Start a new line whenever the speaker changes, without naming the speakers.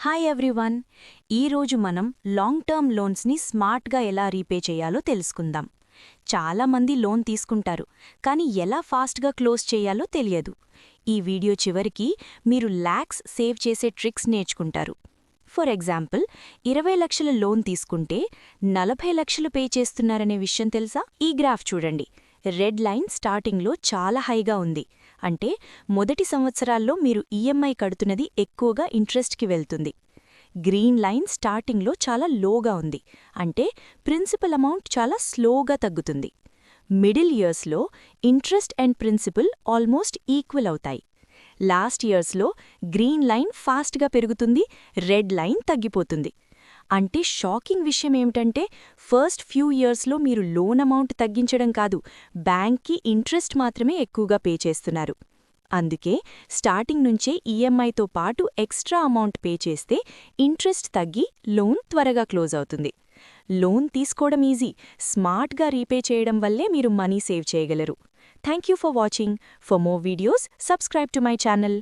Hi everyone. ఈరోజు మనం long term లోన్స్ని స్మార్ట్గా ఎలా రీపే చేయాలో తెలుసుకుందాం. చాలామంది లోన్ తీసుకుంటారు, కానీ ఎలా ఫాస్ట్గా క్లోజ్ చేయాలో తెలియదు. ఈ వీడియో చివరికి మీరు ల్యాక్స్ సేవ్ చేసే ట్రిక్స్ నేర్చుకుంటారు. ఫర్ ఎగ్జాంపుల్, 20 లక్షల లోన్ తీసుకుంటే 40 లక్షలు పే చేస్తున్నారనే విషయం తెలుసా? ఈ గ్రాఫ్ చూడండి. రెడ్ లైన్ స్టార్టింగ్లో చాలా హైగా ఉంది, అంటే మొదటి సంవత్సరాల్లో మీరు ఈఎంఐ కడుతున్నది ఎక్కువగా ఇంట్రెస్ట్కి వెళ్తుంది. గ్రీన్ లైన్ స్టార్టింగ్లో చాలా లోగా ఉంది, అంటే ప్రిన్సిపల్ అమౌంట్ చాలా స్లోగా తగ్గుతుంది. మిడిల్ ఇయర్స్లో interest and principal almost equal అవుతాయి. లాస్ట్ ఇయర్స్లో గ్రీన్ లైన్ ఫాస్ట్గా పెరుగుతుంది, రెడ్ లైన్ తగ్గిపోతుంది. అంటే షాకింగ్ విషయం ఏమిటంటే, ఫస్ట్ ఫ్యూ ఇయర్స్లో మీరు లోన్ అమౌంట్ తగ్గించడం కాదు, బ్యాంక్కి ఇంట్రెస్ట్ మాత్రమే ఎక్కువగా పే చేస్తున్నారు. అందుకే స్టార్టింగ్ నుంచే ఈఎంఐతో పాటు ఎక్స్ట్రా అమౌంట్ పే చేస్తే ఇంట్రెస్ట్ తగ్గి లోన్ త్వరగా క్లోజ్ అవుతుంది. లోన్ తీసుకోవడం ఈజీ, స్మార్ట్గా రీపే చేయడం వల్లే మీరు మనీ సేవ్ చేయగలరు. Thank you for watching. For more videos, subscribe to my channel.